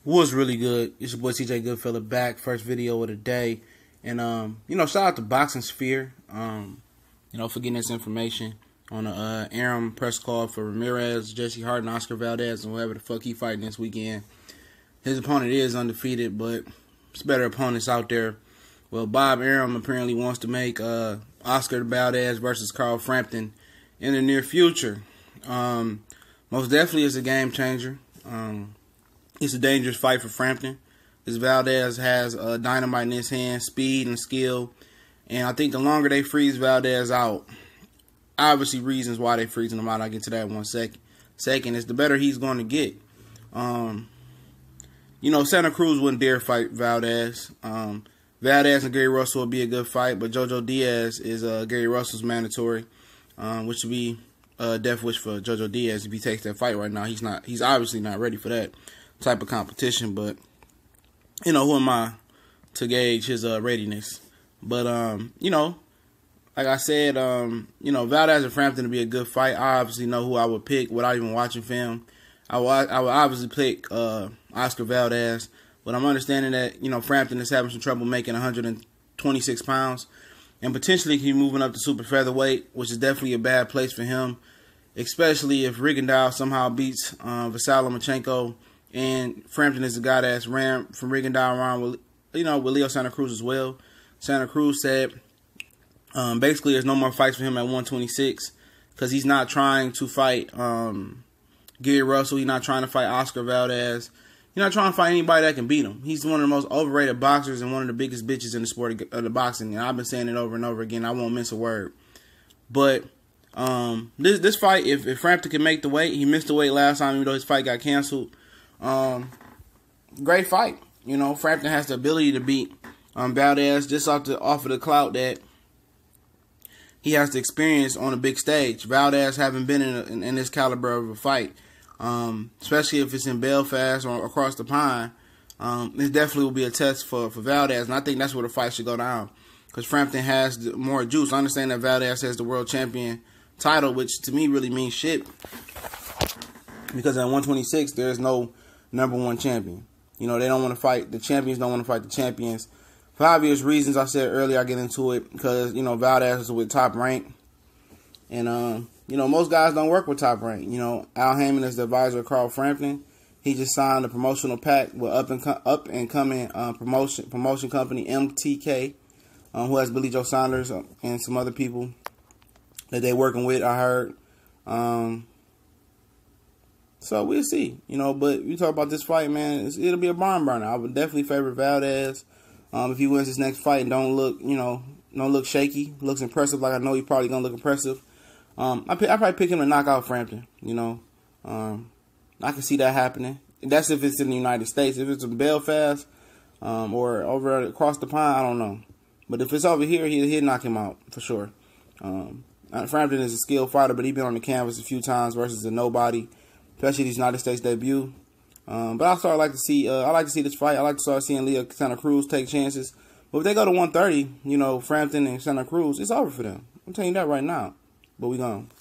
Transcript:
Was really good. It's your boy CJ Goodfella back. First video of the day. And, shout out to Boxing Sphere, for getting this information on the Arum press call for Ramirez, Jesse Hart, and Oscar Valdez, and whoever the fuck he fighting this weekend. His opponent is undefeated, but there's better opponents out there. Well, Bob Arum apparently wants to make Oscar Valdez versus Carl Frampton in the near future. Most definitely is a game changer. It's a dangerous fight for Frampton. This Valdez has dynamite in his hand, speed and skill. And I think the longer they freeze Valdez out, obviously reasons why they're freezing him out, I'll get to that in 1 second. Second is the better he's going to get. Santa Cruz wouldn't dare fight Valdez. Valdez and Gary Russell would be a good fight, but Jojo Diaz is Gary Russell's mandatory, which would be a death wish for Jojo Diaz if he takes that fight right now. He's obviously not ready for that type of competition, but who am I to gauge his readiness? But like I said, Valdez and Frampton to be a good fight. I obviously know who I would pick without even watching film. I would obviously pick Oscar Valdez, but I'm understanding that Frampton is having some trouble making 126 pounds, and potentially he's moving up to super featherweight, which is definitely a bad place for him, especially if Rigondeaux somehow beats Vasily Lomachenko. And Frampton is the guy that's ran from Rigondeaux around with Leo Santa Cruz as well. Santa Cruz said basically there's no more fights for him at 126 because he's not trying to fight Gary Russell. He's not trying to fight Oscar Valdez. He's not trying to fight anybody that can beat him. He's one of the most overrated boxers and one of the biggest bitches in the sport of the boxing. And I've been saying it over and over again. I won't mince a word. But this fight, if Frampton can make the weight, he missed the weight last time even though his fight got canceled. Great fight. Frampton has the ability to beat Valdez just off of the clout that he has the experience on a big stage. Valdez haven't been in this caliber of a fight, especially if it's in Belfast or across the pond. It definitely will be a test for Valdez, and I think that's where the fight should go down because Frampton has more juice. I understand that Valdez has the world champion title, which to me really means shit because at 126 there's no number one champion. They don't want to fight. The champions don't want to fight the champions. For obvious reasons, I said earlier, I get into it because, Valdez is with Top Rank. And, most guys don't work with Top Rank. Al Heyman is the advisor of Carl Frampton. He just signed a promotional pact with up and coming promotion company MTK, who has Billy Joe Saunders and some other people that they're working with, I heard. So we'll see, but you talk about this fight, man, it'll be a barn burner. I would definitely favor Valdez if he wins his next fight and don't look shaky, looks impressive like I know he's probably going to look impressive. I probably pick him to knock out Frampton, I can see that happening. That's if it's in the United States. If it's in Belfast or over across the pond, I don't know. But if it's over here, he'll knock him out for sure. Frampton is a skilled fighter, but he's been on the canvas a few times versus a nobody, especially his United States debut. But I like to see this fight. I like to start seeing Leo Santa Cruz take chances. But if they go to 130, Frampton and Santa Cruz, it's over for them. I'm telling you that right now. But we gone.